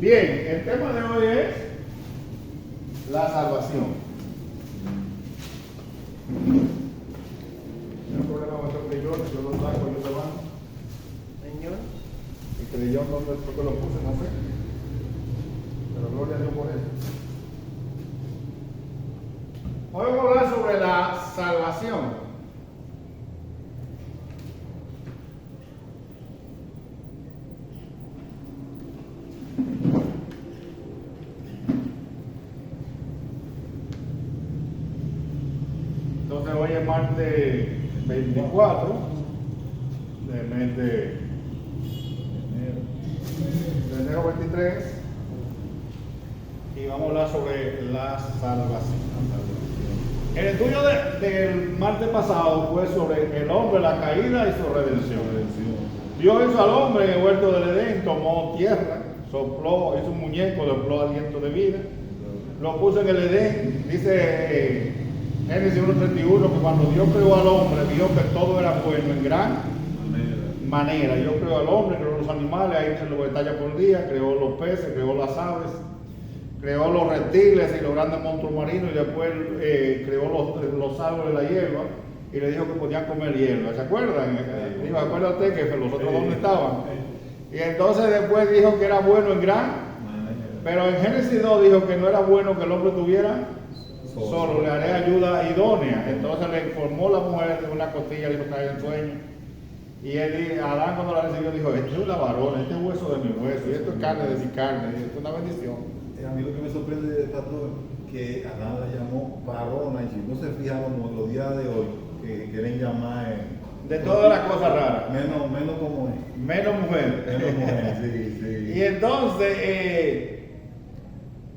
Bien, el tema de hoy es la salvación. No hay problema con estos crayones, yo los saco, yo te mando. Señor. El crayón, ¿dónde fue que lo puse? No sé. Pero gloria a Dios por eso. Hoy vamos a hablar sobre la salvación. Entonces hoy es martes 24 del mes de enero 23 y vamos a hablar sobre la salvación. El estudio del martes pasado fue sobre el hombre, la caída y su redención. Dios hizo al hombre en el huerto del Edén, tomó tierra, sopló, hizo un muñeco, sopló aliento de vida, lo puso en el Edén. Dice Génesis 1:31 que cuando Dios creó al hombre, vio que todo era bueno en gran manera. Dios creó al hombre, creó los animales, ahí se lo detalla por día, creó los peces, creó las aves, creó los reptiles y los grandes monstruos marinos, y después creó los árboles de la hierba y le dijo que podían comer hierba. ¿Se acuerdan? Dijo, acuérdate que los otros dos no estaban. Y entonces después dijo que era bueno en gran, pero en Génesis 2 dijo que no era bueno que el hombre tuviera solo, le haré ayuda idónea. Entonces le informó la mujer de una costilla, le dijo que en sueño. Y Adán cuando la recibió dijo, esto es la varona, este es hueso de mi hueso, y esto es carne de mi carne, y esto es una bendición. A mí lo que me sorprende, pastor, que Adán la llamó varona, y si no se fijábamos los días de hoy, que quieren llamar de todas las cosas raras. Menos como es. Menos mujer. Menos mujer, sí. Y entonces,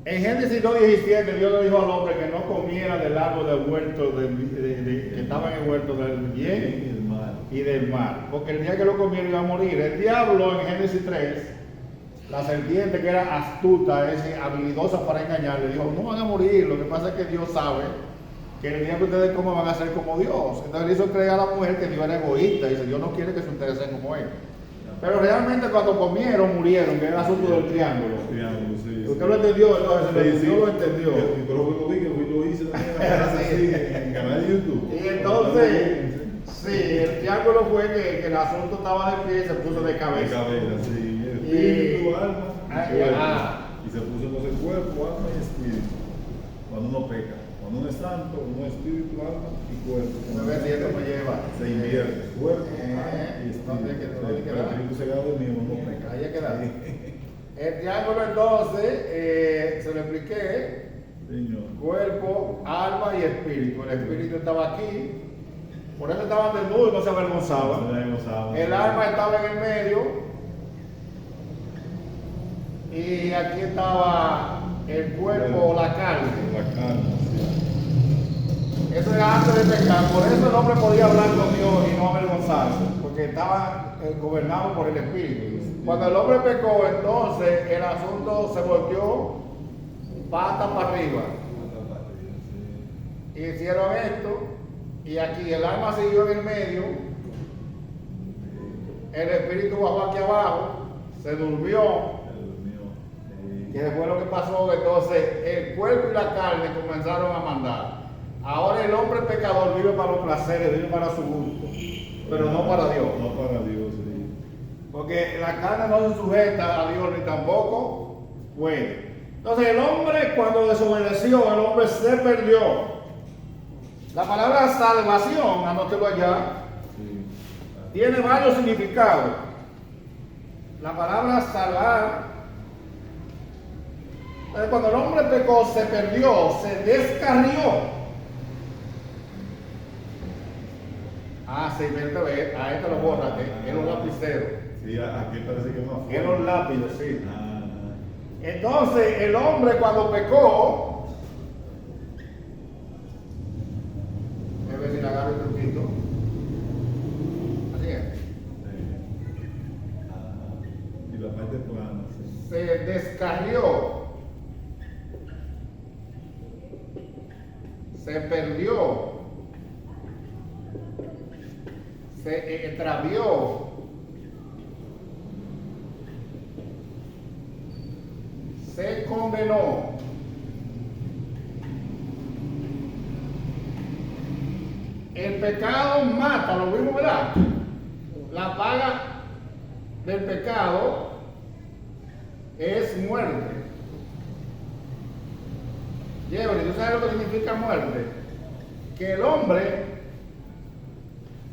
en Génesis 2:17, Dios le dijo al hombre que no comiera del árbol del huerto, que estaba en el huerto del bien y del mal, porque el día que lo comiera iba a morir. El diablo en Génesis 3, la serpiente que era astuta, es habilidosa para engañar, le dijo, no van a morir, lo que pasa es que Dios sabe que el día que ustedes coman van a ser como Dios. Entonces le hizo creer a la mujer que Dios era egoísta, y dice, Dios no quiere que ustedes sean como Él. Pero realmente cuando comieron, murieron, que era el asunto del triángulo. Sí. Usted lo entendió, entonces Dios lo entendió. Pero lo vi, que lo hice también en el canal de YouTube. Y entonces, sí, el triángulo fue que el asunto estaba de pie y se puso de cabeza. De cabeza, sí. Espíritu, alma y cuerpo. Y se puso entonces cuerpo, alma y espíritu. Cuando uno peca. Cuando uno es santo, uno es espíritu, alma y cuerpo. A ver si esto me lleva. Se invierte. Cuerpo, alma y espíritu. El espíritu sagrado es mío, no peca. Ahí hay que dar. El triángulo entonces, se lo expliqué, Señor. cuerpo, alma y espíritu. El espíritu estaba aquí, por eso estaban desnudos y no se avergonzaban. El alma estaba en el medio, y aquí estaba el cuerpo o la carne. La carne, sí. Eso era antes de pecar, por eso el hombre podía hablar con Dios y no avergonzarse, porque estaba gobernado por el espíritu. Cuando el hombre pecó, entonces el asunto se volteó pata para arriba. Y hicieron esto, y aquí el alma siguió en el medio, el espíritu bajó aquí abajo, se durmió. Y después lo que pasó, entonces el cuerpo y la carne comenzaron a mandar. Ahora el hombre pecador vive para los placeres, vive para su gusto, pero no para Dios. No para Dios, sí. Porque la carne no se sujeta a Dios ni tampoco puede. Entonces el hombre, cuando desobedeció, el hombre se perdió. La palabra salvación, anótelo allá, Sí. tiene varios significados. La palabra salvar, cuando el hombre pecó, se perdió, se descarrió. Sí, a este lo borra, que es un lapicero. Sí, aquí parece que no. Es los lápices, sí. Entonces, el hombre cuando pecó, a ver si le agarro el truquito. Así es. Y la parte plana, sí. Se descarrió, se perdió, se extravió. condenó. El pecado mata, lo mismo, ¿verdad? La paga del pecado es muerte. Jeffrey, ¿tú sabes lo que significa muerte? Que el hombre,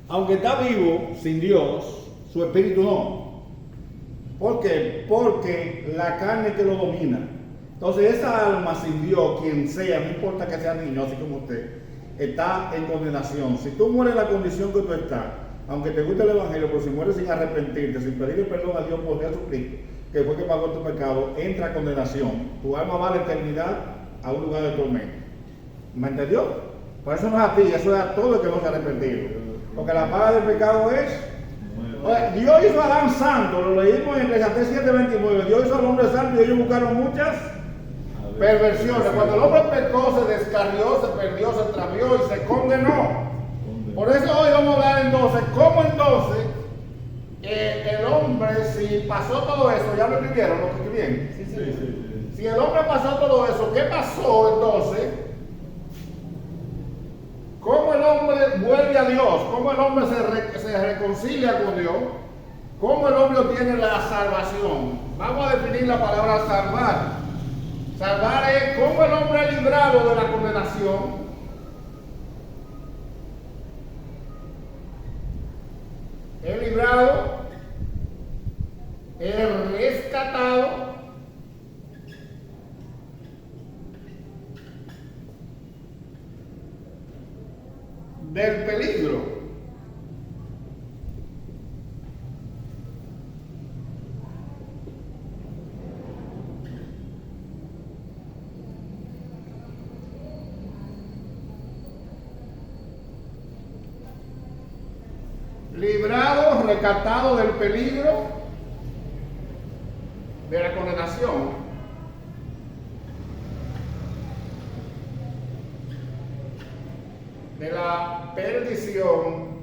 aunque está vivo sin Dios, su espíritu no. ¿Por qué? Porque la carne que lo domina. Entonces esa alma sin Dios, quien sea, no importa que sea niño, así como usted, está en condenación. Si tú mueres en la condición que tú estás, aunque te guste el evangelio, pero si mueres sin arrepentirte, sin pedirle perdón a Dios por Jesucristo, que fue que pagó tu pecado, entra a condenación. Tu alma va a la eternidad a un lugar de tormento. ¿Me entendió? Por eso no es a ti, eso es a todo el que no se ha arrepentido. Porque la paga del pecado es... Dios hizo a Adán santo, lo leímos en Eclesiastés 7:29. Dios hizo al hombre santo y ellos buscaron muchas perversiones. Cuando el hombre pecó, se descarrió, se perdió, se extravió y se condenó. Por eso hoy vamos a hablar entonces, ¿cómo entonces el hombre, si pasó todo eso, ya lo escribieron, lo que escribieron? Sí. Si el hombre pasó todo eso, ¿qué pasó entonces? ¿Cómo el hombre vuelve a Dios? ¿Cómo el hombre se reconcilia con Dios? ¿Cómo el hombre obtiene la salvación? Vamos a definir la palabra salvar. Salvar es cómo el hombre es librado de la condenación. Es librado, es rescatado del peligro. Librado, rescatado del peligro de la condenación. De la perdición,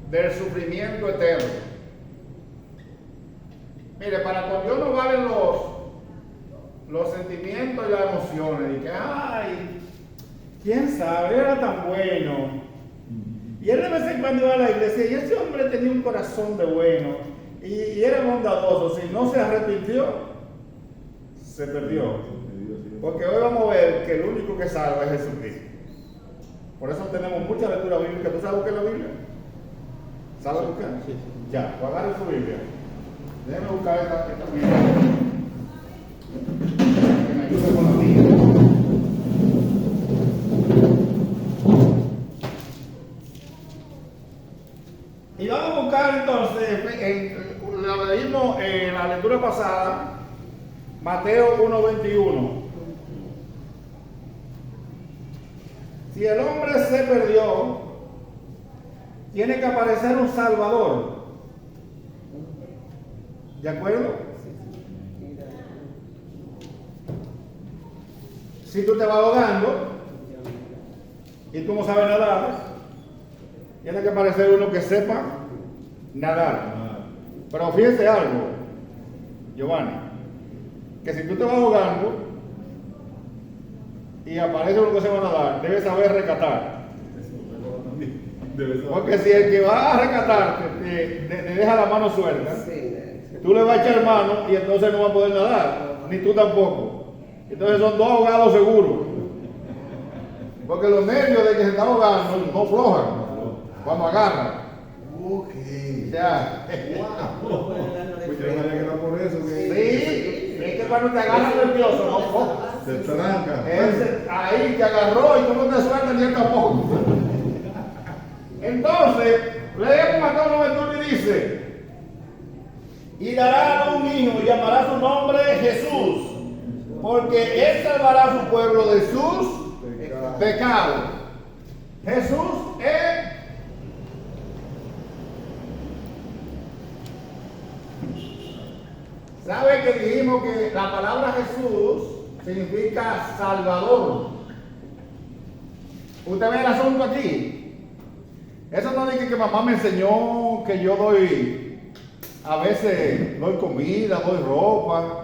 del sufrimiento eterno. Mire, para con Dios no valen los sentimientos y las emociones. Y que, ay, quién sabe, era tan bueno. Y él de vez en cuando iba a la iglesia y ese hombre tenía un corazón de bueno y era bondadoso. Si no se arrepintió, se perdió. Porque hoy vamos a ver que el único que salva es Jesucristo. Por eso tenemos mucha lectura bíblica. ¿Tú sabes lo que es la Biblia? ¿Sabes buscar? Sí. Ya, pues agarre su Biblia. Déjeme buscar esta Biblia. Que me ayude con la Biblia. Y vamos a buscar entonces, lo leímos en la lectura pasada, Mateo 1:21. Si el hombre se perdió, tiene que aparecer un Salvador. ¿De acuerdo? Si tú te vas ahogando y tú no sabes nadar, tiene que aparecer uno que sepa nadar. Pero fíjense algo, Giovanni, que si tú te vas ahogando y aparece uno que sepa nadar, debes saber rescatar. Porque si el que va a rescatarte te deja la mano suelta, tú le vas a echar mano y entonces no va a poder nadar, ni tú tampoco. Entonces son dos ahogados seguros. Porque los nervios de que se está ahogando no flojan cuando agarran. Ok. O sea, Pues yo no que era por eso. sí, es que cuando te agarran nervioso, no flojas. Se tranca. Es ahí que agarró y tú no te sueltas ni él tampoco. Entonces, leemos Mateo 21 y dice: y dará a un niño y llamará su nombre Jesús, porque él salvará a su pueblo de sus pecados. Jesús es ¿sabe que dijimos que la palabra Jesús significa Salvador? ¿Usted ve el asunto aquí? Eso no dice que mamá me enseñó que yo doy a veces doy comida, doy ropa.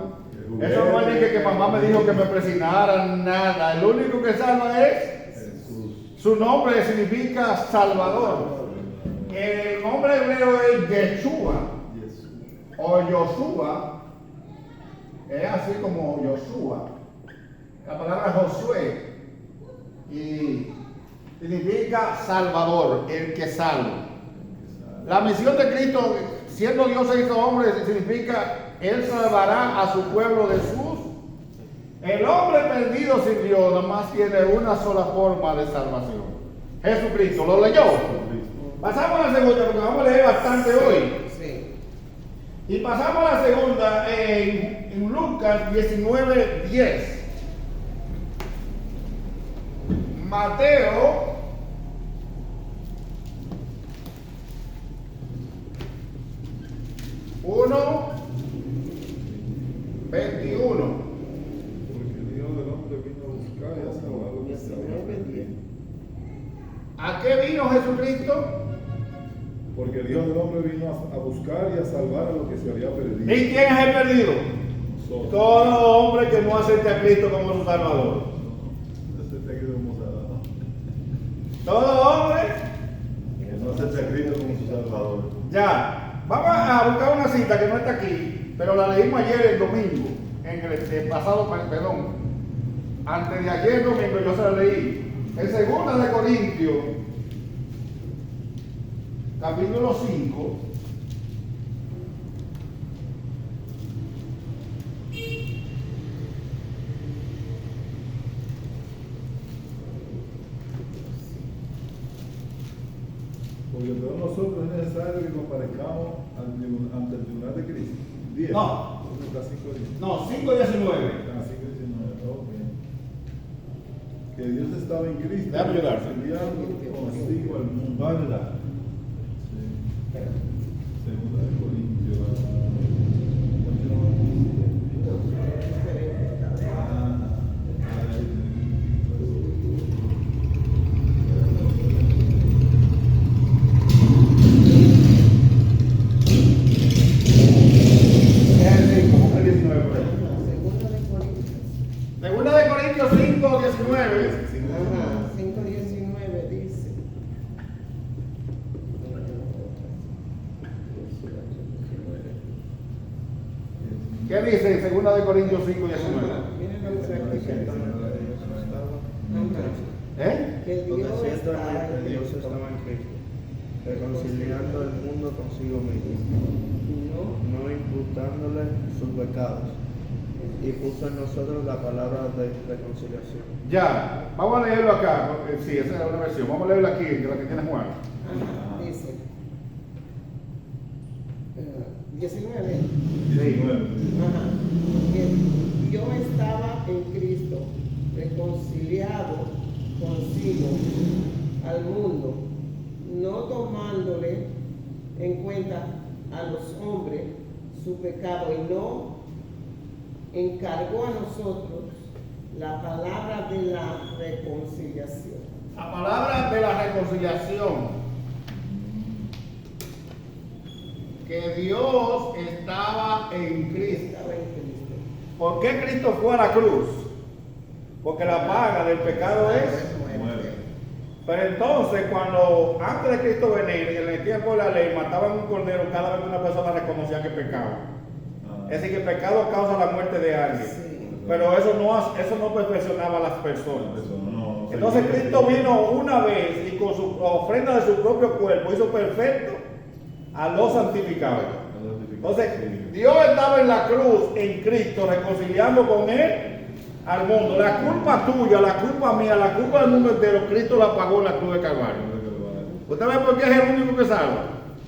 Eso no es ni que mamá me dijo que me presinaran, nada. El único que salva es Jesús. su nombre, significa Salvador. El nombre hebreo es Yeshua Jesús. o Joshua. Es así como Joshua. La palabra Josué y significa Salvador, el que salva. La misión de Cristo, siendo Dios se hizo hombre, significa Él salvará a su pueblo de sus. El hombre perdido sin Dios nada más tiene una sola forma de salvación: Jesucristo. ¿Lo leyó? Pasamos a la segunda porque vamos a leer bastante hoy. Sí. Y pasamos a la segunda en Lucas 19:10. Mateo 1:21. Porque el Hijo del Hombre vino a buscar y a salvar lo que se había perdido. ¿A qué vino Jesucristo? Porque el Hijo del Hombre vino a buscar y a salvar a lo que se había perdido. ¿Y quién es el perdido? Nosotros. Todo hombre que no acepte a Cristo como su Salvador. Ese te quedó mozada, ¿no? Todo hombre. Que no acepte a Cristo como su Salvador. Ya. Vamos a buscar una cita que no está aquí, pero la leímos ayer el domingo, en el pasado, perdón. Antes de ayer domingo yo se la leí. En 2 de Corintios, capítulo 5. Porque todos nosotros es necesario que comparezcamos ante el tribunal de Cristo. 10. No. Lucas 5:10. No, 5:19. Ah, 5:19. Ok. Que Dios estaba en Cristo. Déjame ayudarte. Enviando consigo al mundo. ¿Dónde está? Sí. Segunda de Corintios. Segunda de Corintios 5:19. Ajá, 5:19 dice. ¿Qué dice Segunda de Corintios 5:19? Miren lo que se explica. ¿Eh? Que Porque Dios está ciertamente en Dios Cristo. estaba en Cristo, reconciliando el mundo consigo mismo, No, no imputándole sus pecados, y puso en nosotros la palabra de reconciliación. Ya, vamos a leerlo acá. Sí, esa es una versión. Vamos a leerlo aquí, que la que tiene Juan. ajá, dice. 19. 19. Ajá. Que yo estaba en Cristo, reconciliado consigo al mundo, no tomándole en cuenta a los hombres su pecado, y no encargó a nosotros la palabra de la reconciliación. La palabra de la reconciliación. Que Dios estaba en Cristo. Estaba en Cristo. ¿Por qué Cristo fue a la cruz? Porque la paga del pecado es. Muere. Pero entonces, cuando antes de Cristo venir, en el tiempo de la ley, mataban un cordero cada vez que una persona reconocía que pecaba. Es decir, que el pecado causa la muerte de alguien. Sí. Pero eso no perfeccionaba a las personas. Eso no. Entonces Cristo vino una vez y con su ofrenda de su propio cuerpo hizo perfecto a los santificados. Entonces Dios estaba en la cruz, en Cristo, reconciliando con Él al mundo. La culpa tuya, la culpa mía, la culpa del mundo entero, Cristo la pagó en la cruz de Calvario. ¿Usted ve por qué es el único que salva?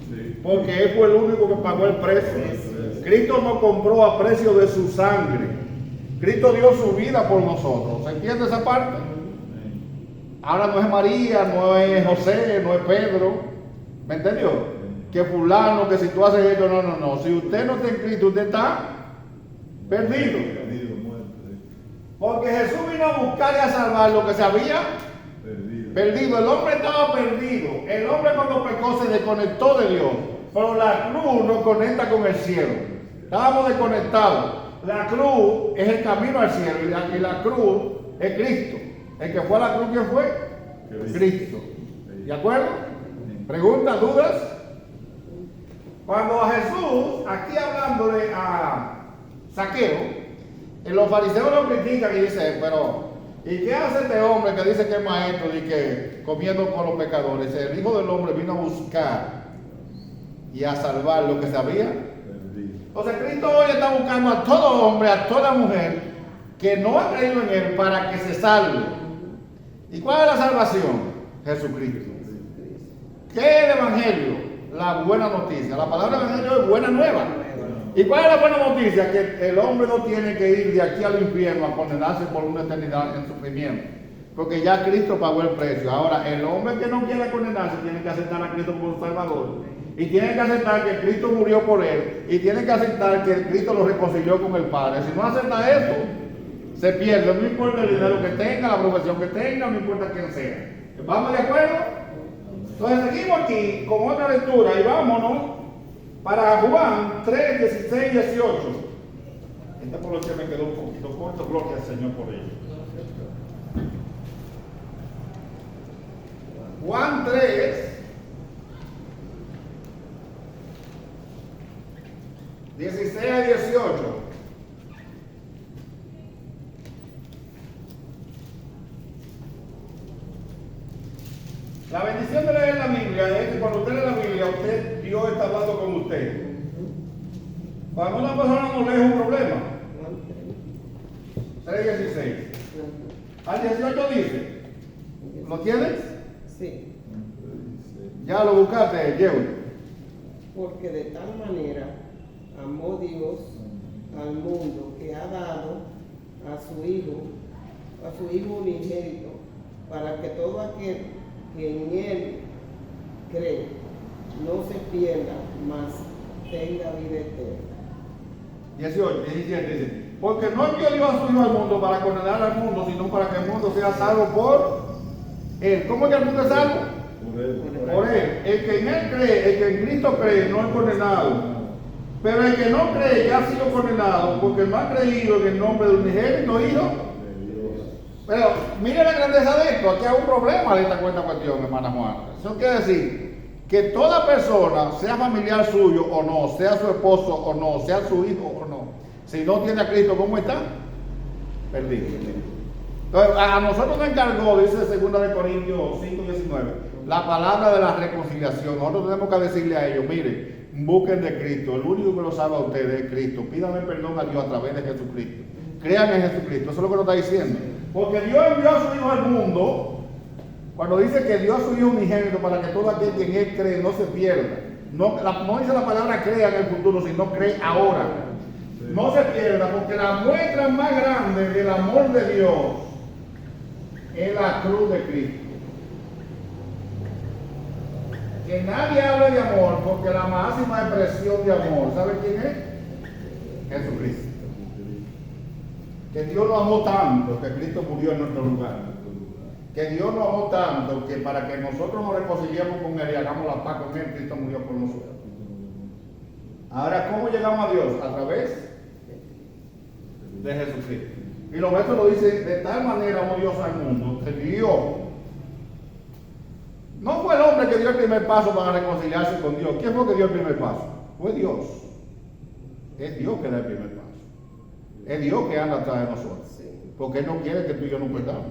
Sí. Porque Él fue el único que pagó el precio. Cristo nos compró a precio de su sangre. Cristo dio su vida por nosotros. ¿Se entiende esa parte? Ahora no es María, no es José, no es Pedro. ¿Me entendió? Que fulano, que si tú haces esto, no. Si usted no está en Cristo, usted está perdido. Perdido, muerto. Porque Jesús vino a buscar y a salvar lo que se había Perdido. perdido. El hombre estaba perdido. El hombre cuando pecó se desconectó de Dios. Pero la cruz nos conecta con el cielo. Estábamos desconectados. La cruz es el camino al cielo y la cruz es Cristo. El que fue a la cruz, ¿quién fue? Cristo. ¿De acuerdo? ¿Preguntas, dudas? Cuando a Jesús, aquí hablándole a Zaqueo, los fariseos lo critican y dicen, pero ¿y qué hace este hombre que dice que es maestro y que comiendo con los pecadores? El Hijo del Hombre vino a buscar y a salvar lo que se había. Entonces Cristo hoy está buscando a todo hombre, a toda mujer que no ha creído en Él para que se salve. ¿Y cuál es la salvación? Jesucristo. ¿Qué es el Evangelio? La buena noticia. La palabra Evangelio es buena nueva. ¿Y cuál es la buena noticia? Que el hombre no tiene que ir de aquí al infierno a condenarse por una eternidad en sufrimiento. Porque ya Cristo pagó el precio. Ahora, el hombre que no quiera condenarse tiene que aceptar a Cristo como su Salvador. Y tiene que aceptar que Cristo murió por él. Y tiene que aceptar que Cristo lo reconcilió con el Padre. Si no acepta esto, se pierde. No importa el dinero que tenga, la profesión que tenga, no importa quién sea. ¿Vamos de acuerdo? Entonces seguimos aquí con otra lectura y vámonos para Juan 3, 16, 18. Esta por lo que me quedó un poquito corto, gloria al Señor por ello. Juan 3, 16 a 18. La bendición de leer la Biblia es que cuando usted lee la Biblia, Dios está hablando con usted. Cuando una persona no lee es un problema. 3:16. Al 18 dice, ¿lo tienes? Sí. Ya lo buscaste, Diego. Porque de tal manera amó Dios al mundo que ha dado a su Hijo unigénito, para que todo aquel que en Él cree no se pierda, mas tenga vida eterna. 18, 17 dice, porque no envió Dios a su Hijo al mundo para condenar al mundo, sino para que el mundo sea salvo por Él. ¿Cómo es que el mundo es salvo? Por Él. El que en Él cree, el que en Cristo cree, no es condenado. Pero el que no cree ya ha sido condenado, porque no ha creído en el nombre del unigénito Hijo. Pero mire la grandeza de esto. Aquí hay un problema de esta cuestión, hermana Juana. Eso quiere decir que toda persona, sea familiar suyo o no, sea su esposo o no, sea su hijo o no, si no tiene a Cristo, ¿cómo está? Perdido. Entonces, a nosotros nos encargó, dice 2 Corintios 5:19, la palabra de la reconciliación. Nosotros tenemos que decirle a ellos, mire, busquen de Cristo. El único que lo salva a ustedes es Cristo. Pídanle perdón a Dios a través de Jesucristo. Crean en Jesucristo. Eso es lo que nos está diciendo. Porque Dios envió a su Hijo al mundo. Cuando dice que dio a su Hijo unigénito para que todo aquel que en Él cree no se pierda. No dice la palabra crea en el futuro, sino cree ahora. No se pierda, porque la muestra más grande del amor de Dios es la cruz de Cristo. Que nadie hable de amor, porque la máxima expresión de amor, ¿sabe quién es? Jesucristo. Que Dios nos amó tanto que Cristo murió en nuestro lugar. Que Dios nos amó tanto que para que nosotros nos reconciliemos con Él y hagamos la paz con Él, Cristo murió por nosotros. Ahora, ¿cómo llegamos a Dios? A través de Jesucristo. Y los maestros lo dicen, de tal manera amó Dios al mundo, que dio. No fue el hombre que dio el primer paso para reconciliarse con Dios. ¿Quién fue que dio el primer paso? Fue Dios. Es Dios que da el primer paso. Es Dios que anda atrás de nosotros. Porque Él no quiere que tú y yo nos perdamos.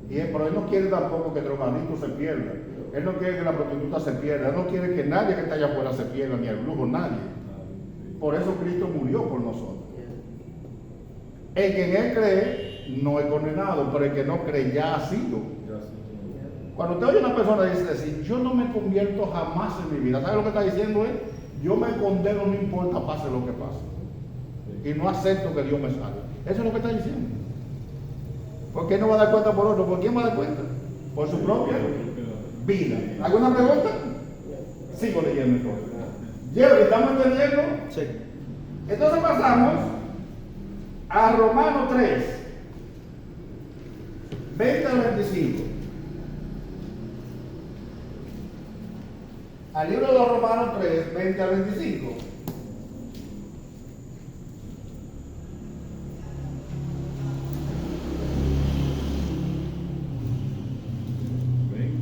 Pero Él no quiere tampoco que el drogadicto se pierda. Él no quiere que la prostituta se pierda. Él no quiere que nadie que está allá afuera se pierda, ni el brujo, nadie. Por eso Cristo murió por nosotros. El que en Él cree no es condenado, pero el que no cree ya ha sido. Cuando usted oye a una persona decir, yo no me convierto jamás en mi vida, ¿sabe lo que está diciendo él? Yo me condeno, no importa, pase lo que pase. Y no acepto que Dios me salve. Eso es lo que está diciendo. ¿Por qué no va a dar cuenta por otro? ¿Por quién va a dar cuenta? Por su propia vida. ¿Alguna pregunta? Sigo leyendo entonces. Jerry, ¿estamos entendiendo? Sí. Entonces pasamos a Romanos 3, 20 al 25. al libro de los Romanos 3, 20 al 25.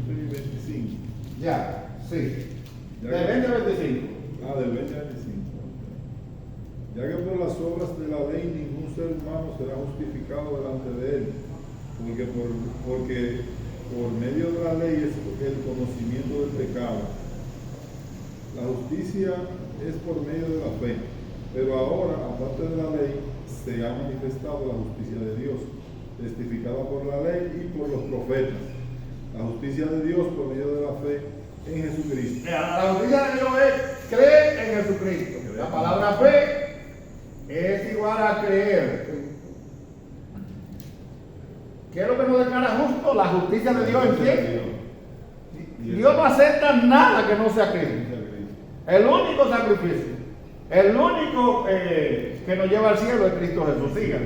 y 25. Ya, sí. Ya De que- 20 al 25. Del 20 al 25. Ya que por las obras de la ley ningún ser humano será justificado delante de él, porque por medio de la ley es el conocimiento del pecado. La justicia es por medio de la fe, pero ahora, aparte de la ley, se ha manifestado la justicia de Dios, testificada por la ley y por los profetas. La justicia de Dios por medio de la fe en Jesucristo. La justicia de Dios es creer en Jesucristo. La palabra fe es igual a creer. ¿Qué es lo que nos declara justo? La justicia de Dios en quién. Dios no acepta nada que no sea Cristo. El único sacrificio, el único que nos lleva al cielo es Cristo Jesús. Siga.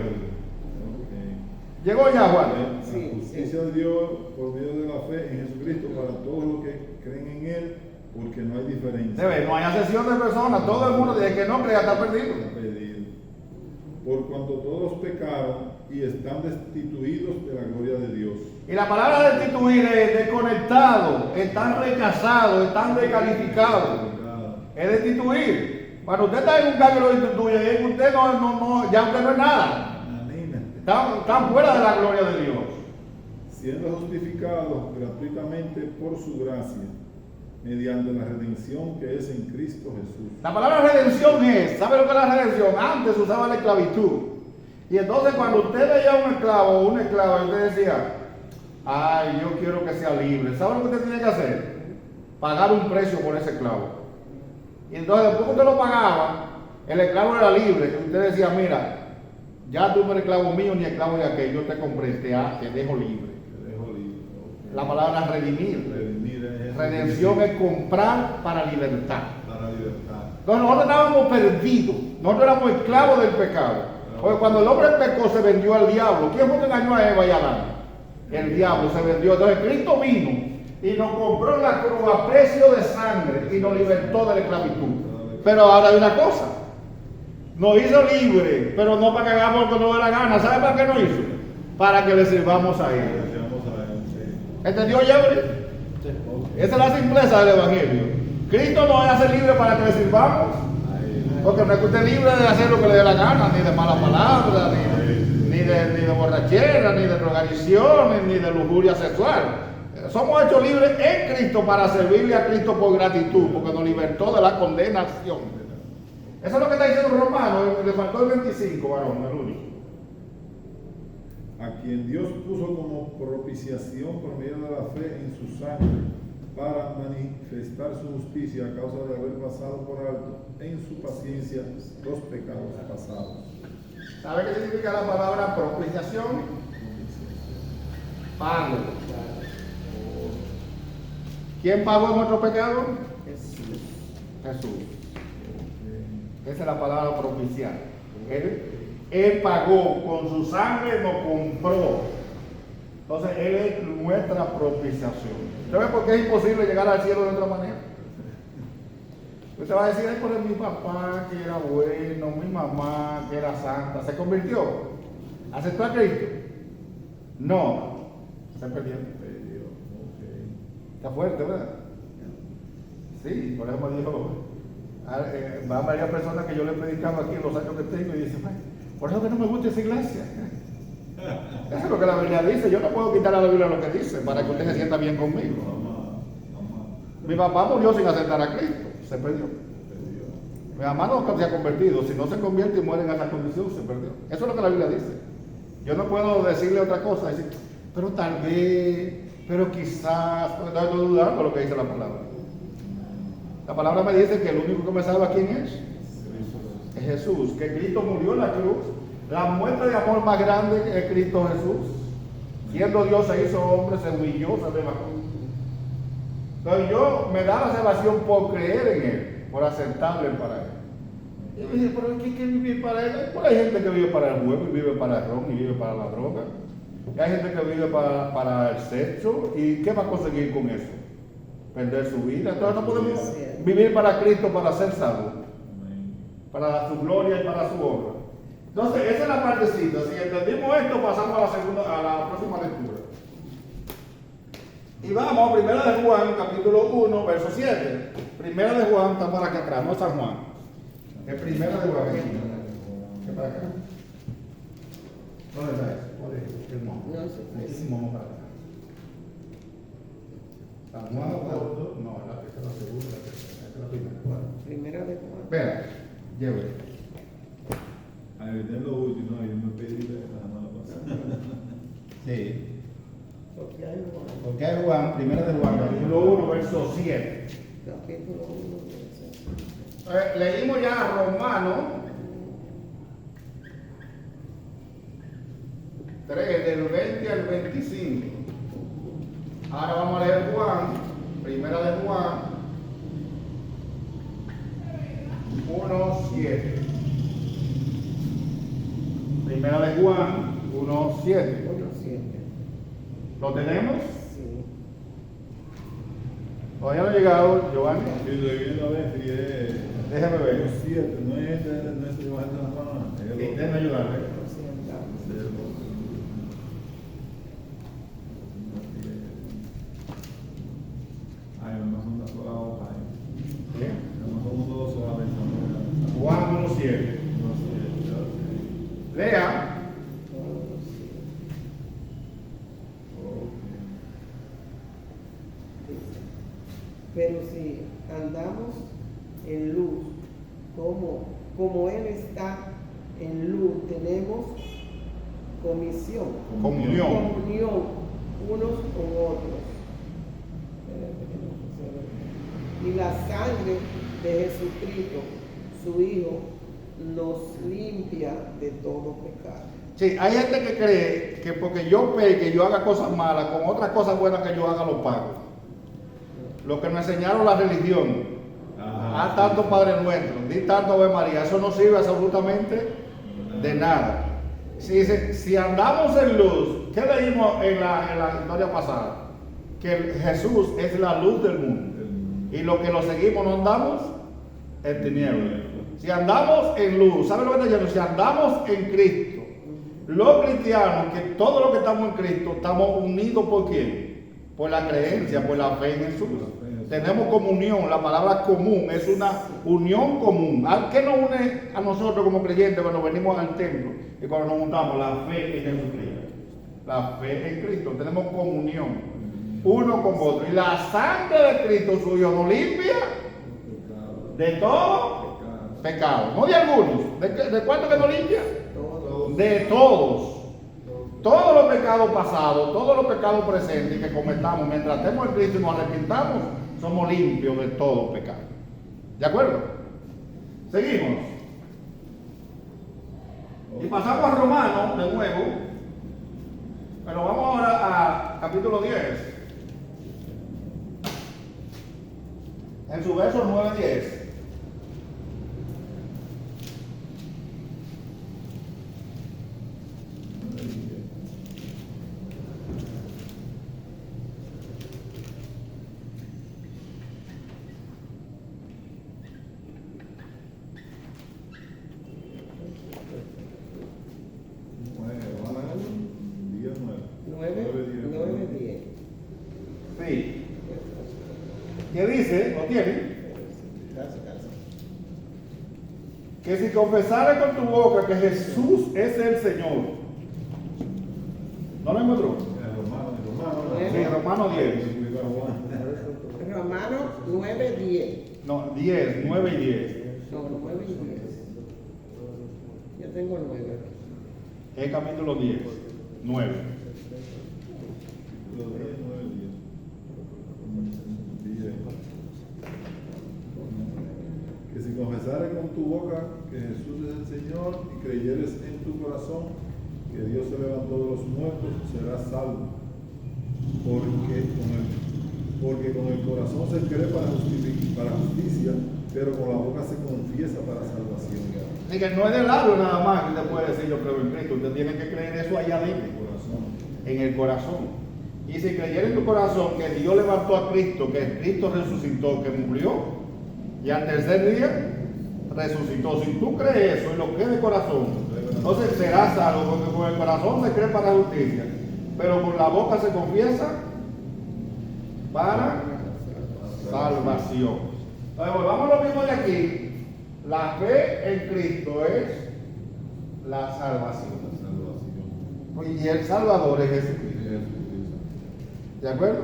Llegó ya Juan. La justicia de Dios por medio de la fe en Jesucristo para todos los que creen en Él, porque no hay diferencia. No hay acepción de personas. Todo el mundo, desde que no crea, está perdido. Por cuanto todos pecaron y están destituidos de la gloria de Dios. Y la palabra destituir es desconectado, están rechazados, están descalificados. Es destituir. Cuando usted está en un cargo y lo destituye, usted ya usted no es nada. Están fuera de la gloria de Dios. Siendo justificados gratuitamente por su gracia, mediante la redención que es en Cristo Jesús. La palabra redención es, ¿sabe lo que es la redención? Antes usaba la esclavitud. Y entonces cuando usted veía un esclavo o una esclava, y usted decía, ay, yo quiero que sea libre. ¿Sabe lo que usted tiene que hacer? Pagar un precio por ese esclavo. Y entonces después que usted lo pagaba, el esclavo era libre. Usted decía, mira, ya tú no eres esclavo mío ni esclavo de aquel, yo te compré, te dejo libre. La palabra redimir. Redención es comprar para libertad. Entonces nosotros estábamos perdidos, nosotros éramos esclavos del pecado. Porque cuando el hombre pecó se vendió al diablo. ¿Quién fue que engañó a Eva y a Adán? El diablo se vendió. Entonces Cristo vino y nos compró en la cruz a precio de sangre y nos libertó de la esclavitud. Pero ahora hay una cosa, nos hizo libre, pero no para que hagamos lo que nos dé la gana. ¿Sabe para qué nos hizo? Para que le sirvamos a Él. ¿Entendió, Jeffrey? Esa es la simpleza del Evangelio. Cristo nos hace libre para que le sirvamos. Porque no es que usted es libre de hacer lo que le dé la gana, ni de malas palabras, ni de borrachera, ni de drogadicción, ni de lujuria sexual. Somos hechos libres en Cristo para servirle a Cristo por gratitud, porque nos libertó de la condenación. Eso es lo que está diciendo Romano, le faltó el 25, varón, el único. A quien Dios puso como propiciación por medio de la fe en su sangre, para manifestar su justicia a causa de haber pasado por alto en su paciencia los pecados pasados. ¿Sabe qué significa la palabra propiciación? Pago. ¿Quién pagó nuestro pecado? Jesús. Jesús. Esa es la palabra propiciar. Él pagó, con su sangre nos compró. Entonces Él es nuestra propiciación. ¿Usted ve por qué es imposible llegar al cielo de otra manera? Usted va a decir, ay, por mi papá que era bueno, mi mamá que era santa, ¿se convirtió? ¿Aceptó a Cristo? No, se perdió. Está fuerte, ¿verdad? Sí, por eso me dijo, va varias personas que yo le he predicado aquí en los años que tengo y dicen, por eso que no me gusta esa iglesia. Eso es lo que la Biblia dice. Yo no puedo quitar a la Biblia lo que dice para que usted se sienta bien conmigo. Mi papá murió sin aceptar a Cristo, se perdió. Mi mamá no se ha convertido. Si no se convierte y muere en esa condición, se perdió. Eso es lo que la Biblia dice. Yo no puedo decirle otra cosa, decir, pero tal vez, pero quizás, no estoy dudando lo que dice la palabra. La palabra me dice que el único que me salva, ¿quién es? Es Jesús, que Cristo murió en la cruz. La muestra de amor más grande es Cristo Jesús. Siendo Dios se hizo hombre, se humilló, se rebajó. Entonces yo me da la salvación por creer en Él, por aceptarle para Él. Y yo dije, pero ¿qué vivir para Él? Pues hay gente que vive para el juego, y vive para el ron, y vive para la droga. Y hay gente que vive para el sexo. ¿Y qué va a conseguir con eso? perder su vida. Entonces no podemos Sí. vivir para Cristo para ser salvos, para su gloria y para su honra. Entonces, esa es la partecita. Si entendimos esto, pasamos a la próxima lectura. Y vamos a Primera de Juan, capítulo 1, verso 7. Primera de Juan está para acá atrás, no San Juan. Es Primera de Juan. ¿Qué para acá? ¿Dónde está eso? ¿Cuál es el mono? No sé. Muchísimo mono para acá. San Juan, no, esta es la segunda, esta es la primera. ¿Cuál? Primera de Juan. Espera, lleve. A evitar lo último, no, yo me pedí la semana pasada. Sí. Porque hay Juan. Porque hay Juan, Primera de Juan, capítulo 1, verso 7. Capítulo 1, verso. Leímos ya Romanos 3, del 20 al 25. Ahora vamos a leer Juan, Primera de Juan 1, 7. Primera de Juan 1, 7. 1, 7. ¿Lo tenemos? Sí. Todavía no ha llegado, Giovanni. Y lo viendo a ver si es. Déjame ver. Los 7, no es nuestro Evangelio de San Juan. Es el Sí, otro. déjame ayudarle. Así andamos. Es el otro. Ay, no son una sola hoja. Bien. No somos todos solamente. Juan 1, 7. No sé. Lea. Pero si andamos en luz, como Él está en luz, tenemos comunión unos con otros. Y la sangre de Jesucristo, su Hijo, nos limpia de todo pecado. Sí, hay gente que cree que porque yo peque, yo haga cosas malas, con otras cosas buenas que yo haga los pago. Lo que nos enseñaron la religión, haz tanto Padre Nuestro, di tanto Ave María, eso no sirve absolutamente de nada. Si andamos en luz, ¿qué leímos en la historia pasada? Que Jesús es la luz del mundo. Y los que lo seguimos no andamos en tinieblas. Si andamos en luz, ¿saben lo que está diciendo? Si andamos en Cristo, los cristianos, que todos los que estamos en Cristo, estamos unidos ¿por quién? Por la creencia, por la fe en Jesús. Tenemos comunión, la palabra común es una unión común. ¿Qué nos une a nosotros como creyentes cuando venimos al templo y cuando nos juntamos? La fe en Jesucristo. La fe en Cristo. Tenemos comunión uno con otro. Y la sangre de Cristo suyo nos limpia de todo pecado. No de algunos. ¿De cuánto que nos limpia? De todos. Todos los pecados pasados, todos los pecados presentes que cometamos mientras estemos en Cristo y nos arrepintamos, somos limpios de todo pecado. ¿De acuerdo? Seguimos. Y pasamos a Romanos de nuevo. Pero vamos ahora a capítulo 10. En su verso 9-10. Sí. ¿Qué dice? ¿Lo tiene? Que si confesares con tu boca que Jesús es el Señor. ¿No lo encontró? Sí, Romanos 10. Romanos 9, 10. No, 10, 9 y 10. No, 9 y 10. Yo tengo 9. Es capítulo 10, 9. Que si confesares con tu boca que Jesús es el Señor y creyeres en tu corazón que Dios se levantó de los muertos, serás salvo. Porque con el corazón se cree para justicia, pero con la boca se confiesa para salvación. Así que no es de labio nada más que usted puede decir yo creo en Cristo. Usted tiene que creer eso allá adentro, en el corazón. Y si creyera en tu corazón que Dios levantó a Cristo, que Cristo resucitó, que murió, y al tercer día resucitó. Si tú crees eso y lo crees de corazón, entonces serás salvo, porque con el corazón se cree para la justicia, pero con la boca se confiesa para salvación. Entonces, volvamos a lo mismo de aquí. La fe en Cristo es la salvación. Y el Salvador es Jesucristo. ¿De acuerdo?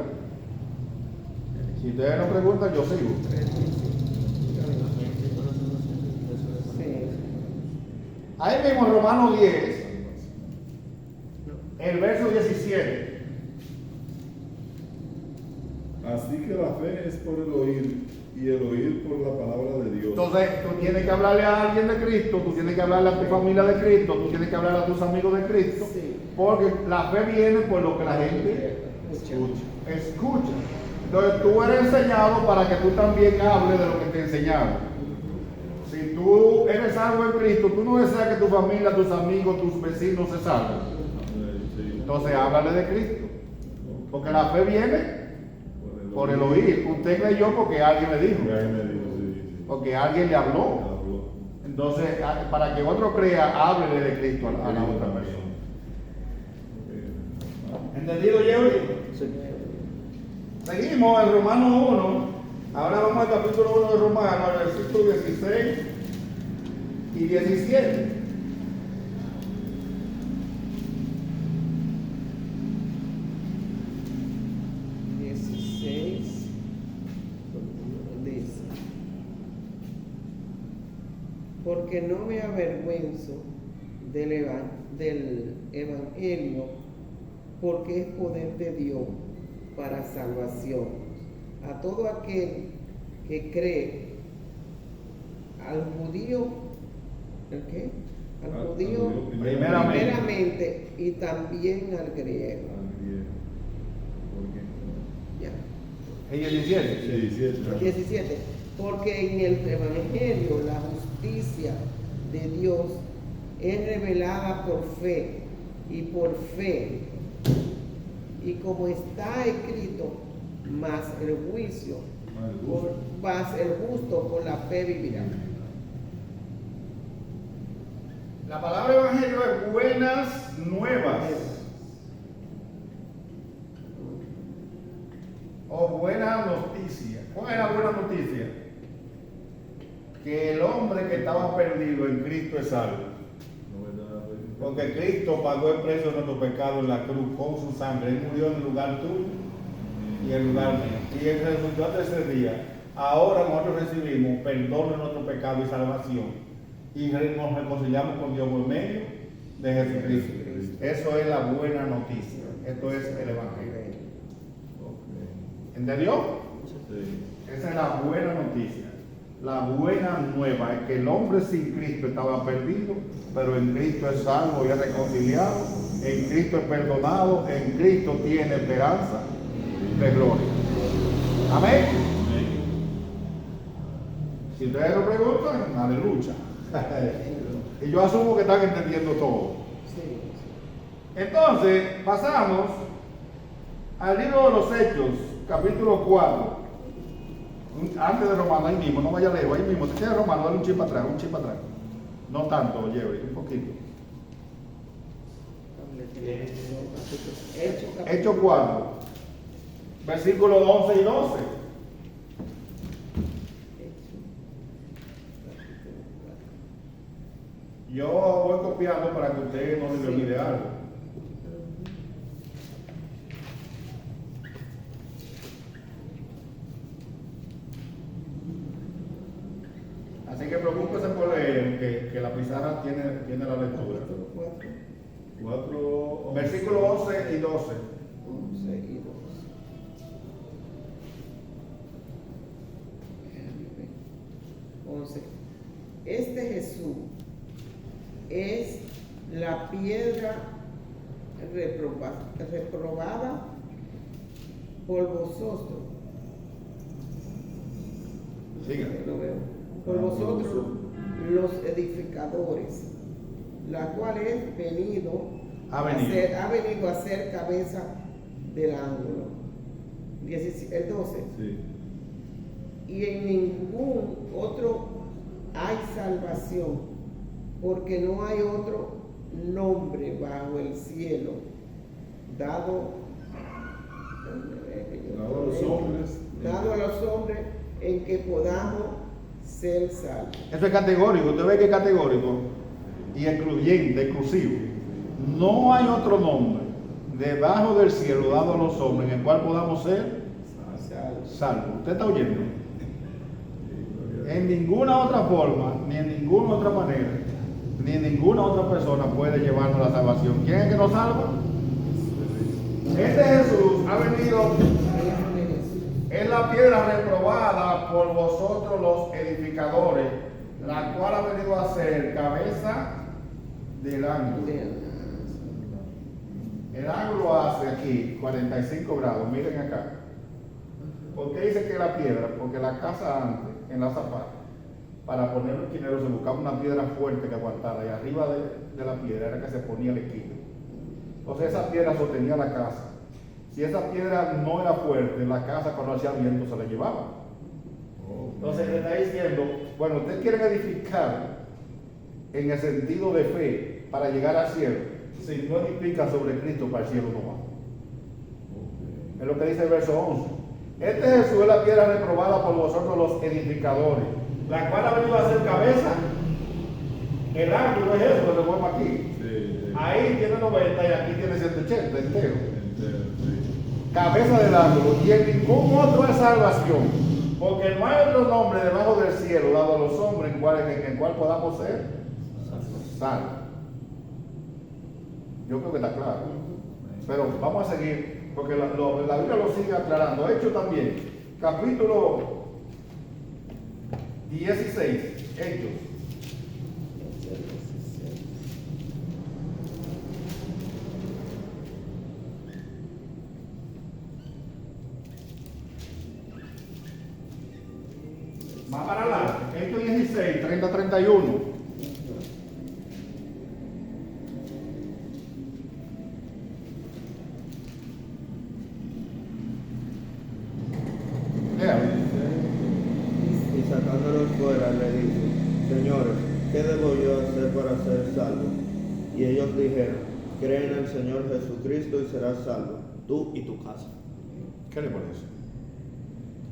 Si ustedes no preguntan, yo sigo. Sí. Ahí mismo en Romanos 10, el verso 17. Así que la fe es por el oír, y el oír por la palabra de Dios. Entonces, tú tienes que hablarle a alguien de Cristo, tú tienes que hablarle a tu familia de Cristo, tú tienes que hablarle a tus amigos de Cristo, Sí. porque la fe viene por lo que la gente escucha. Entonces, tú eres enseñado para que tú también hables de lo que te enseñaron. Si tú eres salvo en Cristo, tú no deseas que tu familia, tus amigos, tus vecinos se salven. Entonces, háblale de Cristo, porque la fe viene por el oír. Usted creyó porque alguien le dijo, porque alguien le habló. Entonces, para que otro crea, háblele de Cristo a la otra persona. ¿Entendido, Jerry? Sí. Seguimos en Romanos 1. Ahora vamos al capítulo 1 de Romanos, al versículo 16 y 17. Dice: porque no me avergüenzo del Evangelio, porque es poder de Dios para salvación a todo aquel que cree, al judío, ¿el qué? Al judío primeramente y también al griego. Ya. ¿Y 17? 17. Porque en el Evangelio la justicia de Dios es revelada por fe, y por fe, y como está escrito, más el juicio, más el justo por la fe vivirá. La palabra evangelio es buenas nuevas o buena noticia. ¿Cuál es la buena noticia? Que el hombre que estaba perdido en Cristo es salvo. Porque Cristo pagó el precio de nuestro pecado en la cruz con su sangre. Él murió en el lugar tuyo y en el lugar mío. Y el resultado de ese día, ahora nosotros recibimos perdón de nuestro pecado y salvación. Y nos reconciliamos con Dios por medio de Jesucristo. Eso es la buena noticia. Esto es el Evangelio. ¿Entendió? Esa es la buena noticia. La buena nueva es que el hombre sin Cristo estaba perdido, pero en Cristo es salvo y es reconciliado, en Cristo es perdonado, en Cristo tiene esperanza de gloria. Amén. Si ustedes lo preguntan, aleluya. Y yo asumo que están entendiendo todo. Entonces, pasamos al libro de los Hechos, capítulo 4. Antes de Romano, ahí mismo, no vaya lejos, ahí mismo. Si quieres Romano, dale un chip atrás, No tanto, Jerry, un poquito. Hechos 4, versículos 11 y 12. Yo voy copiando para que ustedes no se les olvide algo. Así que preocúpese por leer, que la pizarra tiene la lectura. 4, Versículo 11 y 12. 11 y 12. 11. Este Jesús es la piedra reprobada por vosotros. Siga. Lo veo. Por vosotros los edificadores, la cual ha venido a ser cabeza del ángulo. El 12. Sí. Y en ningún otro hay salvación, porque no hay otro nombre bajo el cielo dado a los hombres en que podamos ser salvos. Eso es categórico, usted ve que es categórico y excluyente, exclusivo. No hay otro nombre debajo del cielo dado a los hombres en el cual podamos ser salvos. ¿Usted está oyendo? En ninguna otra forma, ni en ninguna otra manera, ni ninguna otra persona puede llevarnos a la salvación. ¿Quién es que nos salva? Este Jesús ha venido, es la piedra reprobada por vosotros los edificadores, la cual ha venido a ser cabeza del ángulo. El ángulo hace aquí 45 grados, miren acá. ¿Por qué dice que la piedra? Porque la casa antes, en la zapata, para poner los esquineros se buscaba una piedra fuerte que aguantara y arriba de la piedra era que se ponía el esquina. Entonces esa piedra sostenía la casa. Si esa piedra no era fuerte, la casa cuando hacía viento se la llevaba. Entonces le está diciendo, bueno, ustedes quieren edificar en el sentido de fe para llegar al cielo. Si no edifica sobre Cristo, para el cielo no va. Es lo que dice el verso 11. Este Jesús es la piedra reprobada por vosotros los edificadores, la cual ha venido a ser cabeza. El ángulo es eso, lo que vemos aquí. Sí. Ahí tiene 90 y aquí tiene 180 entero. Sí. Cabeza del ángulo, y en ningún otro es salvación, porque no hay otro nombre debajo del cielo dado a los hombres en el cual podamos ser salvos. Yo creo que está claro, pero vamos a seguir, porque la Biblia lo sigue aclarando. Hechos también, capítulo 16, Hechos. Más para adelante, Hechos 16, 30-31. Y sacándolos fuera le dice, señores, ¿qué debo yo hacer para ser salvo? Y ellos dijeron, cree en el Señor Jesucristo y serás salvo, tú y tu casa. ¿Qué le parece?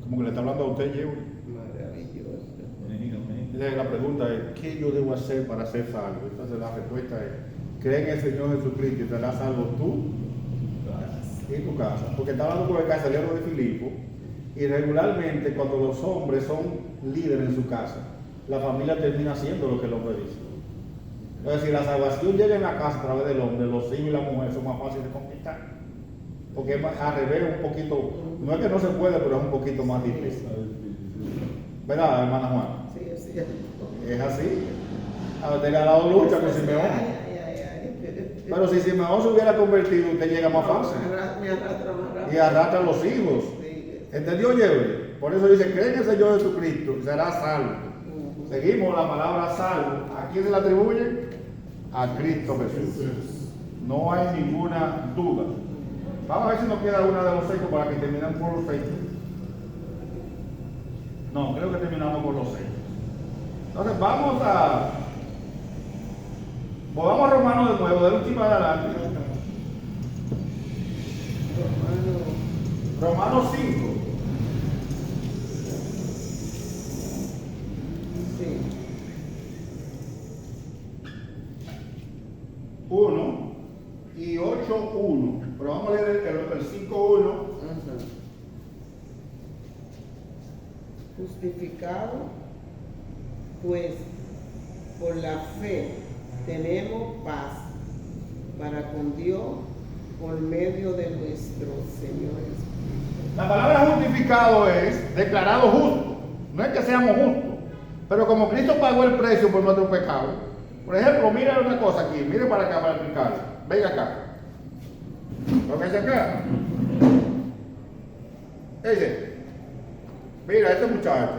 Como que le está hablando a usted, Diego. Maravilloso. Entonces, la pregunta es, ¿qué yo debo hacer para ser salvo? Entonces la respuesta es, cree en el Señor Jesucristo y serás salvo tú y tu casa. Porque está hablando con el carcelero de Filipo, y regularmente cuando los hombres son líderes en su casa, la familia termina haciendo lo que el hombre dice. Entonces, si la salvación llega en la casa a través del hombre, los hijos y la mujer son más fáciles de conquistar. Porque es más, al revés, un poquito, no es que no se puede, pero es un poquito más difícil. ¿Verdad, hermana Juana? Sí, es cierto. Es así. A ver, le ha dado lucha con Simeón. Pero si Simeón se hubiera convertido, usted llega más fácil. Me arrastra más rápido. Y arrastra a los hijos. Sí. ¿Entendió, Yebre? Por eso dice, cree en el Señor Jesucristo y será salvo. Seguimos la palabra salvo. ¿A quién se la atribuye? A Cristo Jesús. No hay ninguna duda. Vamos a ver si nos queda una de los hechos para que terminemos por los hechos. No, creo que terminamos por los hechos. Entonces vamos a Romanos de nuevo, de última adelante. Romanos 5. Sí. 1 y 8:1. Pero vamos a leer el 5:1. Ajá. Justificado, pues por la fe tenemos paz para con Dios por medio de nuestro Señor Jesucristo. La palabra justificado es declarado justo. No es que seamos justos, pero como Cristo pagó el precio por nuestro pecado. Por ejemplo, miren una cosa aquí, miren para acá para explicarlo. Venga acá. Tóquese acá. Dice, mira, este muchacho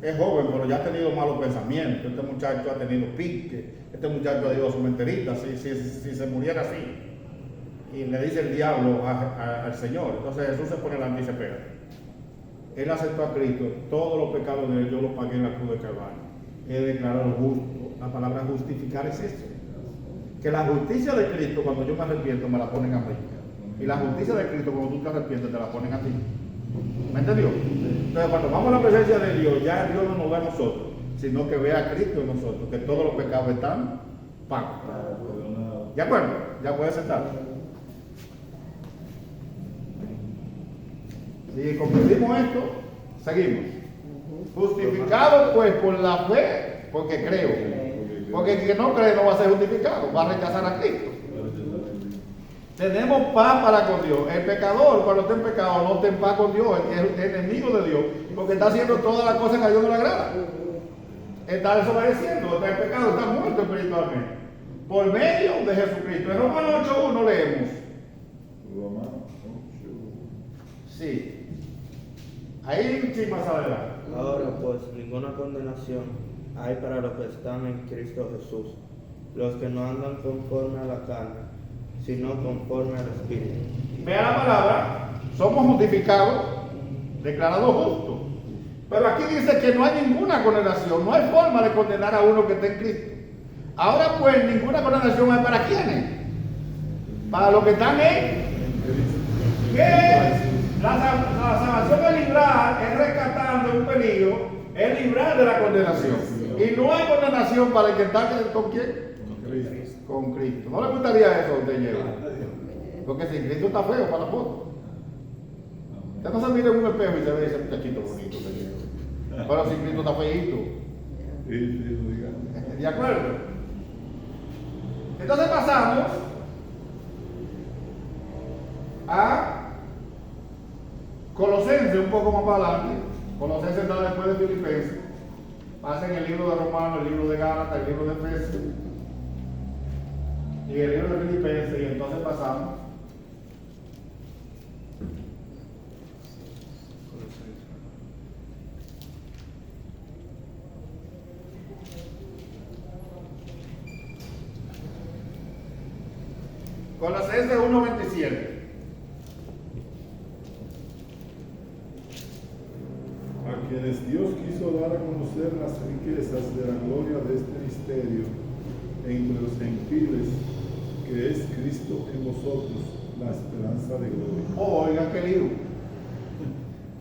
es joven, pero ya ha tenido malos pensamientos. Este muchacho ha tenido pique. Este muchacho ha ido a su menterita, si se muriera así. y le dice el diablo al Señor. Entonces Jesús se pone delante y dice, espera, él aceptó a Cristo, todos los pecados de él yo los pagué en la cruz de Calvario. He declarado justo. La palabra justificar es eso. Que la justicia de Cristo, cuando yo me arrepiento, me la ponen a mí. Y la justicia de Cristo, cuando tú te arrepientes, te la ponen a ti. ¿Me entendió? Entonces, cuando vamos a la presencia de Dios, ya Dios no nos ve a nosotros, sino que ve a Cristo en nosotros, que todos los pecados están pagos. ¿De acuerdo? Ya puede sentar. Si comprendimos esto, seguimos. Justificado pues por la fe, porque creo. Porque el que no cree no va a ser justificado, va a rechazar a Cristo. Tenemos paz para con Dios. El pecador, cuando está en pecado, no está en paz con Dios, es enemigo de Dios, porque está haciendo todas las cosas que a Dios no le agrada. Está desobedeciendo, está en pecado, está muerto espiritualmente. Por medio de Jesucristo. En Romanos 8:1 leemos. Romanos 8. Sí. Ahí sí más adelante. Ahora pues ninguna condenación hay para los que están en Cristo Jesús, los que no andan conforme a la carne, sino conforme al Espíritu. Vea la palabra, somos justificados, declarados justos. Pero aquí dice que no hay ninguna condenación, no hay forma de condenar a uno que está en Cristo. Ahora pues ninguna condenación hay para quienes, para los que están en que la salvación es librar, es rescatar de un peligro, es librar de la condenación. Y no hay condenación para el que está con quién. Con Cristo. ¿No le gustaría eso a usted llevar? Porque si Cristo está feo para la foto. Usted no se mira en un espejo y se ve ese muchachito bonito que lleva. Pero si Cristo está feíto. ¿De acuerdo? Entonces pasamos a Colosenses un poco más para adelante. Colosenses está después de Filipenses. Pasen el libro de Romanos, el libro de Gálatas, el libro de Efesios y el libro de Filipenses, y entonces pasamos Colosenses 1:27. A quienes Dios quiso dar a conocer las riquezas de la gloria de este misterio entre los gentiles, que es Cristo en vosotros, la esperanza de gloria. Oh, oigan qué lío.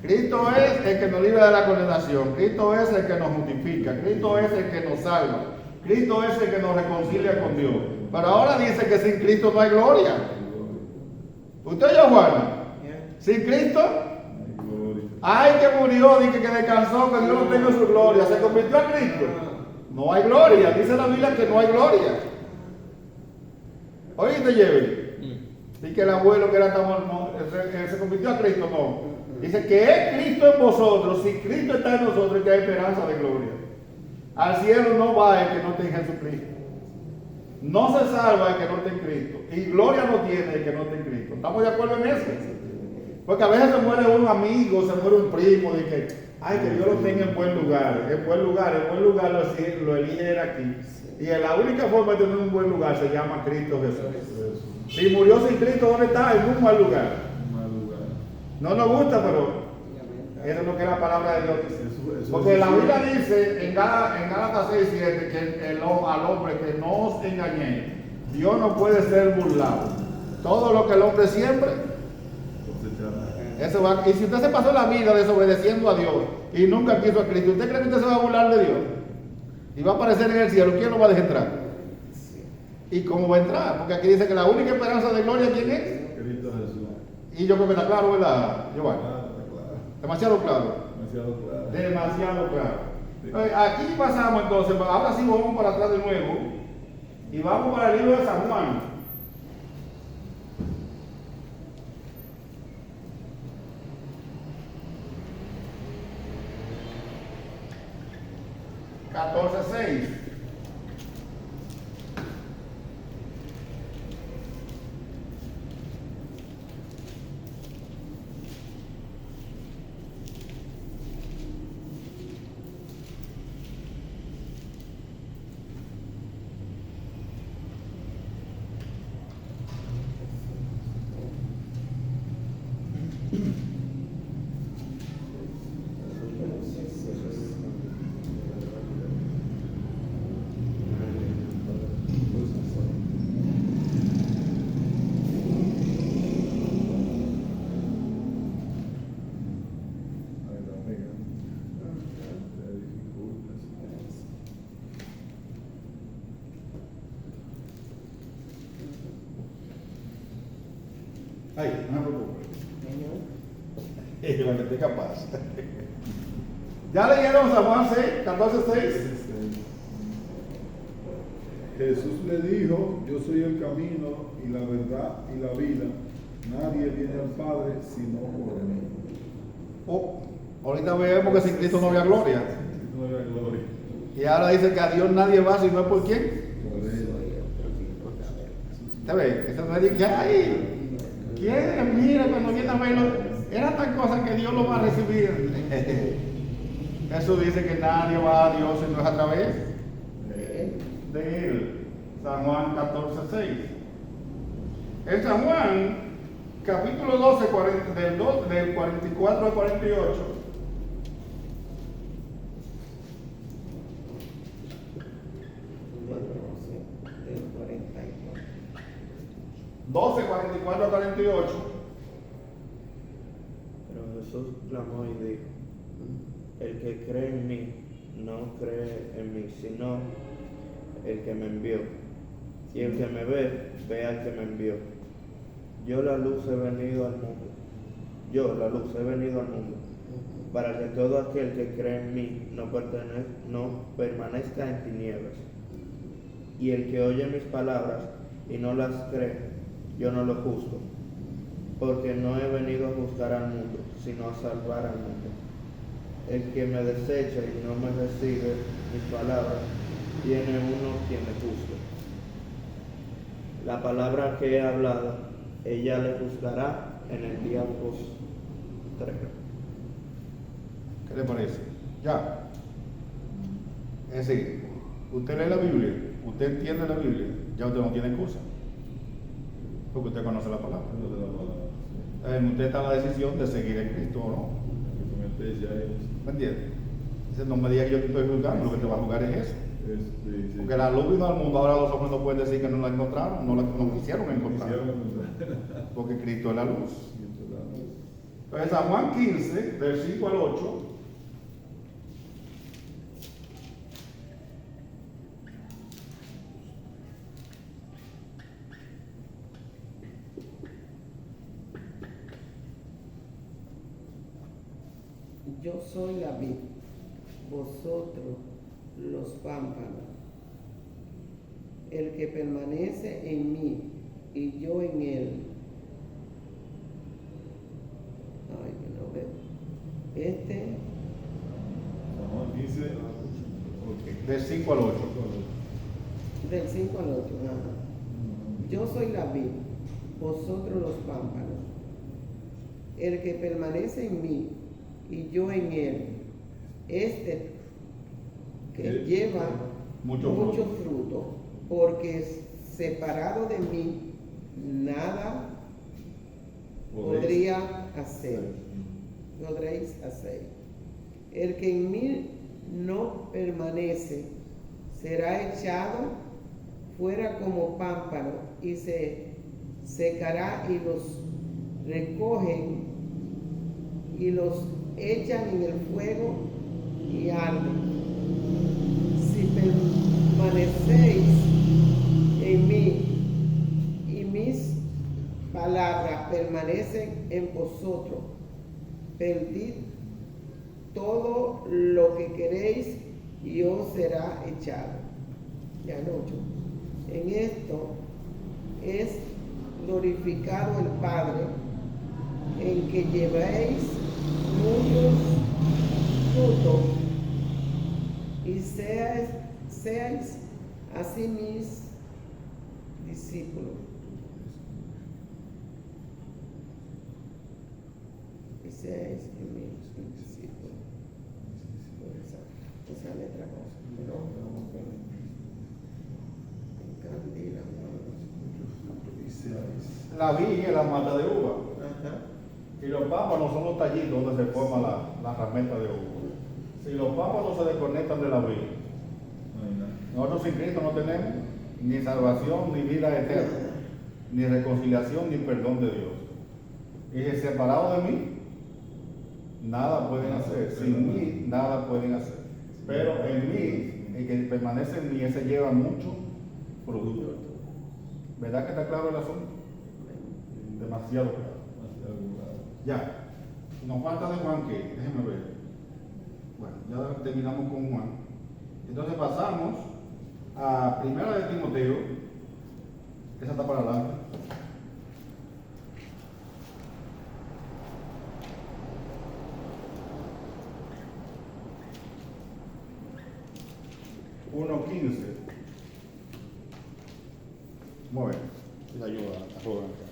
Cristo es el que nos libra de la condenación. Cristo es el que nos justifica. Cristo es el que nos salva. Cristo es el que nos reconcilia con Dios. Pero ahora dice que sin Cristo no hay gloria. ¿Usted oyó, Juan? Sin Cristo, ay, que murió, dice que descansó, que Dios no tenga su gloria. Se convirtió a Cristo. No hay gloria. Dice la Biblia que no hay gloria. Oíste, Lleve. Dice que el abuelo que era tan se convirtió a Cristo, no. Dice que es Cristo en vosotros. Si Cristo está en nosotros, que hay esperanza de gloria. Al cielo no va el que no esté en Jesucristo. No se salva el que no esté en Cristo. Y gloria no tiene el que no esté en Cristo. ¿Estamos de acuerdo en eso? Porque a veces se muere un amigo, se muere un primo, de que, ay, que Dios lo tenga en buen lugar. En buen lugar lo elige aquí. Y la única forma de tener un buen lugar se llama Cristo Jesús. Si murió sin Cristo, ¿dónde está? En un mal lugar. No nos gusta, pero eso es lo que la palabra de Dios dice. Porque la Biblia dice en Gálatas 6:7 que al hombre que no os engañéis, Dios no puede ser burlado. Todo lo que el hombre siempre, eso va. Y si usted se pasó la vida desobedeciendo a Dios y nunca quiso a Cristo, ¿usted cree que usted se va a burlar de Dios? Y va a aparecer en el cielo. ¿Quién lo va a dejar entrar? ¿Y cómo va a entrar? Porque aquí dice que la única esperanza de gloria, ¿quién es? Cristo Jesús. Y yo creo que está claro, ¿verdad, Giovanni? Demasiado claro. Demasiado claro. Aquí pasamos entonces, ahora sí vamos para atrás de nuevo y vamos para el libro de San Juan. (14:6). Ay, no me preocupes. Señor. Yo que estoy capaz. ¿Ya leyeron San Juan 6, 14, 6? Jesús le dijo, yo soy el camino y la verdad y la vida. Nadie viene al Padre sino por mí. Oh, ahorita vemos que sin Cristo no había gloria. No era gloria. Y ahora dice que a Dios nadie va si no es por quién. Por él. ¿Usted ve? Eso no es de que ay, ¿quién? Mira, cuando viene a verlo, era tal cosa que Dios lo va a recibir. Jesús dice que nadie va a Dios si no es a través de él. San Juan 14, 6. En San Juan, capítulo 12, del 44 al 48. Del 44. 12, 44 al 48. Pero Jesús clamó y dijo, el que cree en mí, no cree en mí, sino el que me envió. Y el que me ve, ve al que me envió. Yo la luz he venido al mundo. Yo, la luz, he venido al mundo, para que todo aquel que cree en mí no permanezca en tinieblas. Y el que oye mis palabras y no las cree, yo no lo juzgo, porque no he venido a juzgar al mundo, sino a salvar al mundo. El que me desecha y no me recibe mis palabras, tiene uno quien le juzgue. La palabra que he hablado, ella le juzgará en el día postrero. ¿Qué le parece? Ya. Es decir, usted lee la Biblia, usted entiende la Biblia, ya usted no tiene excusa. Porque usted conoce la palabra. No de la palabra. Usted está en la decisión de seguir en Cristo o no. Que someterse a ellos. ¿Me entiende? Dice, no me diga que yo te estoy juzgando, lo que te va a juzgar es eso. Sí. Porque la luz vino al mundo, ahora los hombres no pueden decir que no la encontraron, no quisieron encontrar. Porque Cristo es la luz. Entonces, San Juan 15, del 5 al 8. Yo soy la vid, vosotros los pámpanos. El que permanece en mí y yo en él. Ay, yo no veo. San Juan 15, ok. Del 5 al 8. Del 5 al 8. Ajá. Yo soy la vid, vosotros los pámpanos. El que permanece en mí y yo en él, que lleva Mucho fruto, porque separado de mí nada podréis hacer. El que en mí no permanece será echado fuera como pámpano y se secará, y los recogen y los echan en el fuego y arden. Si permanecéis en mí y mis palabras permanecen en vosotros, pedid todo lo que queréis y os será echado. Ya noche. En esto es glorificado el Padre, en que llevéis muchos frutos y seáis así mis discípulos. Y seáis mis discípulos. Esa letra no encandila. La viña es la mata de uva. Ajá. Y los pámpanos son los tallitos donde se forma la rameta de uva. Si los pámpanos se desconectan de la viña, nosotros sin Cristo no tenemos ni salvación, ni vida eterna, ni reconciliación, ni perdón de Dios. Y si separado de mí, nada pueden hacer. Sin mí, nada pueden hacer. Pero en mí, el que permanece en mí, ese lleva mucho fruto. ¿Verdad que está claro el asunto? demasiado claro. Ya, nos falta de Juan, ¿qué? Déjenme ver. Bueno, ya terminamos con Juan. Entonces pasamos a Primera de Timoteo. Esa está para adelante. Uno 15. Muy bien. Esa ayuda a Robert acá.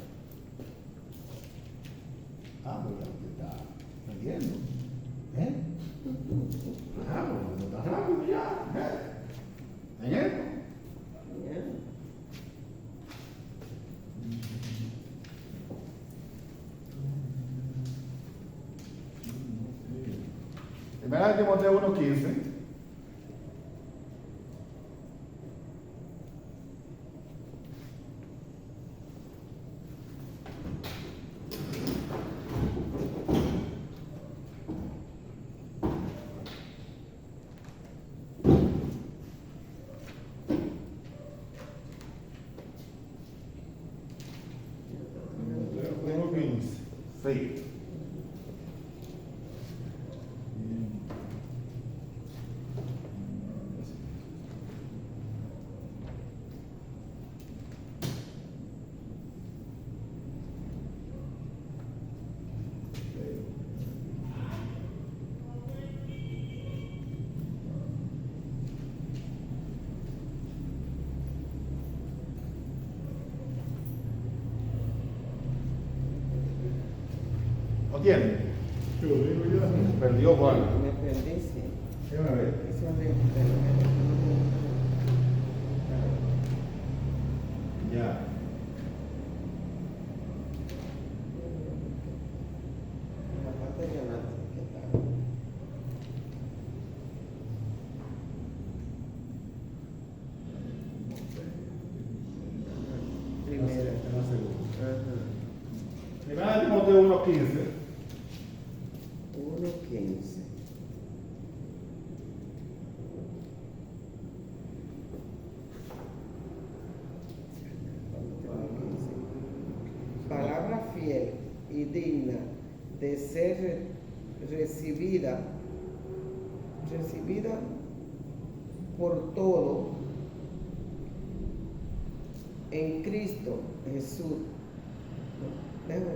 Ah, muy bien, está aprendiendo. ¿Eh? Rápido, está rápido ya. ¿Eh? ¿En esto? Bien. Primera de Timoteo 1:15. Sí. ¿Lo tiene? Yo digo ya. Perdió Juan. Me perdí, sí. Déjame ver. Eso es Ya. la parte de adelante, ¿qué tal? Primera. En la segunda. Ajá. Primera de Timoteo 1:15. 1:15. Palabra fiel y digna de ser recibida por todo en Cristo Jesús. Déjame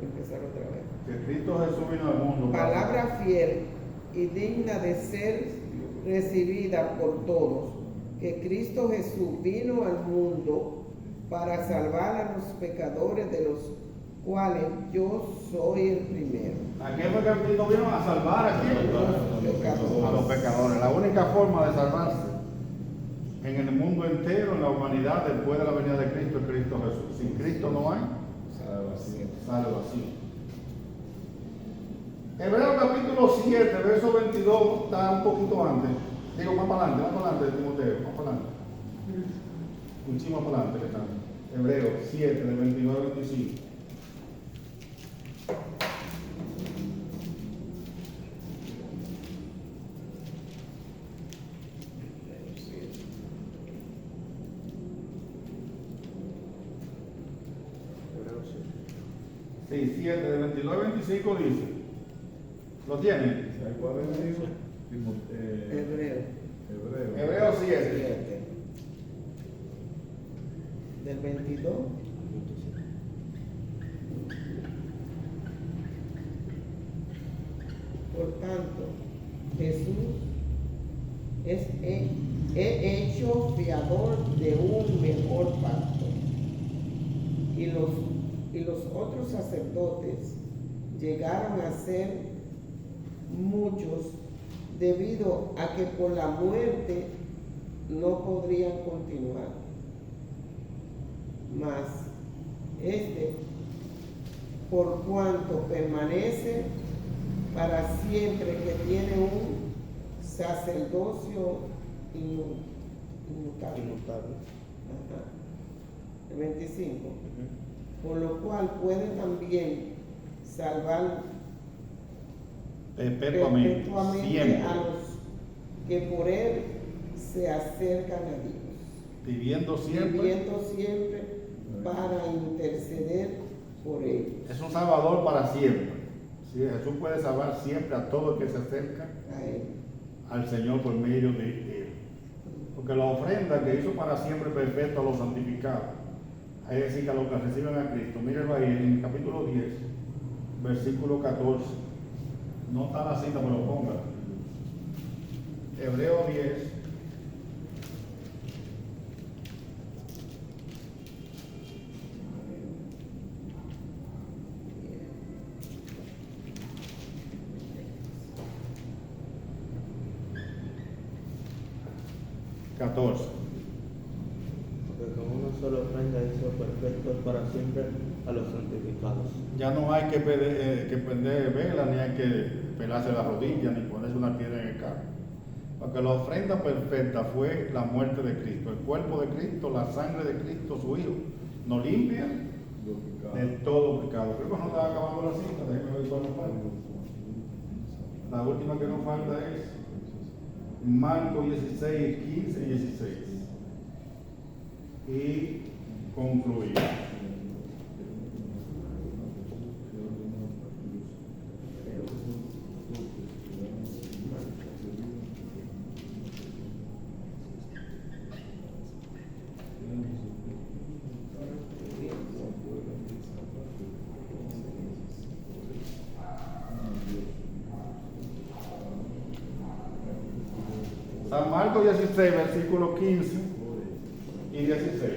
empezar otra vez. Que Cristo Jesús vino al mundo. Palabra fiel y digna de ser recibida por todos, que Cristo Jesús vino al mundo para salvar a los pecadores, de los cuales yo soy el primero. ¿A qué fue que Cristo vino? A salvar a quién? A los pecadores. La única forma de salvarse en el mundo entero, en la humanidad, después de la venida de Cristo, es Cristo Jesús. Sin Cristo no hay salvación. Hebreos capítulo 7, verso 22, está un poquito antes. Digo, más para adelante de Timoteo, más para adelante. Un chingo más para adelante que está. Hebreos 7, de 22 al 25. Sí, 7, de 22 al 25 dice. ¿Lo tienen? ¿Sabes cuál es el libro? Hebreo. Hebreos 7. 7. Del 22. Por tanto, Jesús he hecho fiador de un mejor pacto. Y los otros sacerdotes llegaron a ser muchos debido a que por la muerte no podrían continuar. Mas por cuanto permanece para siempre, que tiene un sacerdocio inmutable. Ajá. El 25. Por lo cual puede también salvar Perpetuamente. Siempre. a los que por él se acercan a Dios, Viviendo siempre. viviendo siempre para interceder por ellos. Es un salvador para siempre. Sí, Jesús puede salvar siempre a todo el que se acerca A él. al Señor por medio de él. Porque la ofrenda que hizo para siempre perfecto a los santificados, es decir, que a los que reciben a Cristo, mírenlo ahí en el capítulo 10, versículo 14. No está la cita, pero ponga. Hebreo 10. Porque con una sola ofrenda hizo perfectos para siempre a los santificados. Ya no hay que prender vela, ni hay que pelarse las rodillas, ni ponerse una piedra en el carro. Porque la ofrenda perfecta fue la muerte de Cristo, el cuerpo de Cristo, la sangre de Cristo, su Hijo. Nos limpia de todo pecado. Creo que nos está acabando la cita, déjenme ver cuál nos falta. La última que nos falta es Marcos 16, 15 y 16. Y concluir. San Marcos 16, versículos 15 y 16.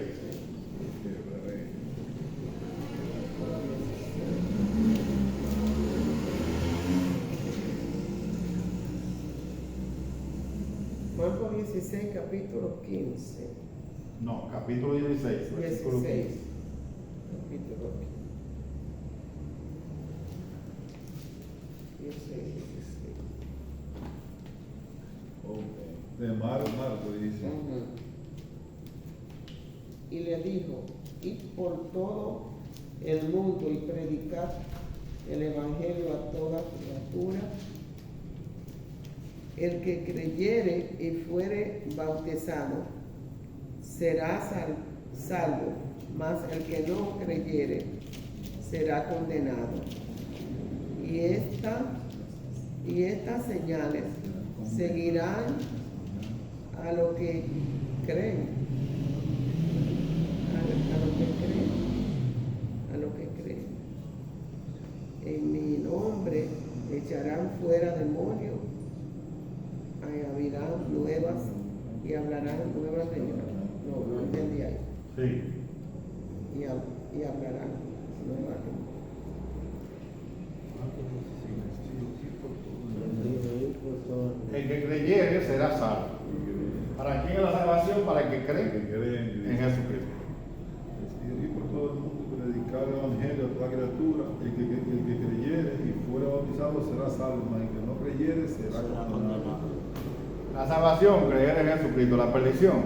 Marcos 16, capítulo 15. No, capítulo 16, versículo 16. 15. Capítulo 16. De Marco dice. Ujú. Y le dijo, id por todo el mundo y predicad el evangelio a toda criatura. El que creyere y fuere bautizado será salvo, mas el que no creyere será condenado. Y estas señales seguirán a los que creen. A los que creen. En mi nombre echarán fuera demonios, abrirán nuevas y hablarán nuevas lenguas. No entendí ahí. Sí. Y hablarán nuevas lenguas. El que creyere será salvo. ¿Para quién es la salvación? Para el que cree en Jesucristo. Y por todo el mundo predicar el evangelio a toda criatura. El que creyere y fuera bautizado será salvo, mas el que no creyere será condenado. La salvación, creer en Jesucristo. La perdición,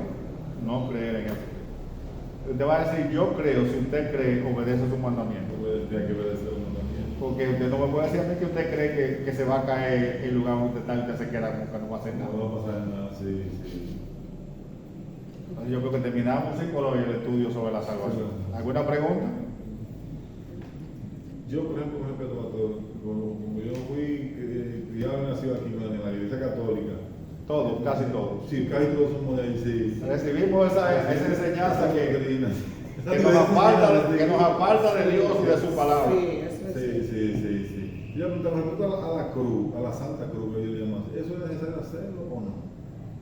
no creer en Jesucristo. Usted va a decir, yo creo, si usted cree, obedece su mandamiento. Tiene que obedecer un mandamiento. Porque usted no me puede decir a mí que usted cree que se va a caer el lugar donde usted está y usted se queda como que no va a hacer nada. No va a pasar nada, sí. Entonces yo creo que terminamos psicología el estudio sobre la salvación. ¿Alguna pregunta? Yo, por ejemplo, con respecto a todo, como yo fui criado y nacido aquí en la iglesia católica. Todo, casi todo. Sí, casi todos somos de ahí, sí. Recibimos esa enseñanza que nos aparta de Dios y de su palabra. Sí, eso es. Sí. Yo pregunto, con respecto a la cruz, a la Santa Cruz, que yo le llamo, ¿eso es necesario hacerlo o no?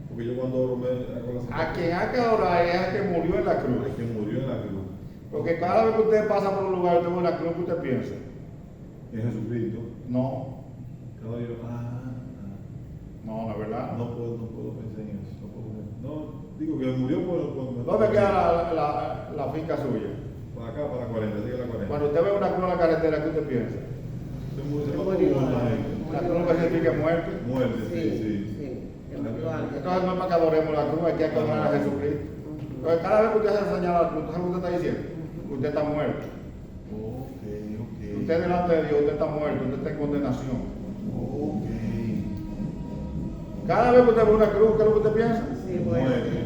Porque yo cuando oro me hago la Santa A quien hay que orar es a que murió en la cruz. Cruz, que murió en la cruz, Porque cada vez que usted pasa por un lugar, usted ve la cruz que usted piensa. en Jesucristo. No, Cada día, no es verdad. no puedo pensar en eso. No, digo que murió por ¿Dónde queda la finca suya? Para acá, para 40, sigue la 40. Cuando usted ve una cruz en la carretera, ¿qué usted piensa? Se murió Murió. la gente. La cruz que significa muerte. Muerte, sí. Sí. Que murió alguien. Entonces no es para que adoremos la cruz, hay que adorar a Jesucristo. Entonces cada vez que usted se señala la cruz, ¿sabe lo que usted está diciendo? Usted está muerto. Ok. Usted delante de Dios, usted está muerto, usted está en condenación. Ok. Cada vez que usted ve una cruz, ¿qué es lo que usted piensa? Sí, bueno. Muerte.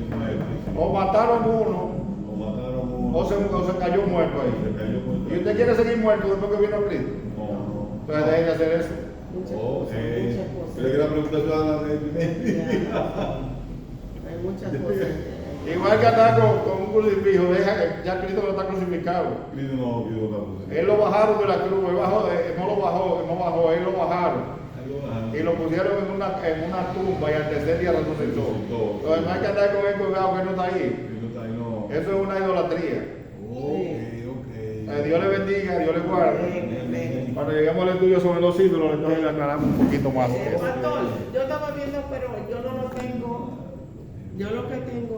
O mataron uno, O mataron uno. No. o se cayó muerto Se ahí. cayó muerto. ¿Y usted quiere seguir muerto después que vino Cristo? No. Entonces deje de hacer eso. Muchas Oh, cosas, muchas cosas. Creo que la pregunta es la de Hay muchas cosas. Igual que andar con un crucifijo, deja que ya Cristo no está crucificado. Cristo no quiero la Él lo bajaron de la cruz, no bajó, él lo bajaron. Y lo pusieron en una tumba y al tercer día resucitó. Entonces no hay que andar con él colgado que él no está ahí. Eso es una idolatría. Dios le bendiga, Dios le guarde. Cuando lleguemos al estudio sobre los ídolos, entonces le aclaramos un poquito más. Pastor, yo estaba viendo, pero yo no lo tengo. Yo lo que tengo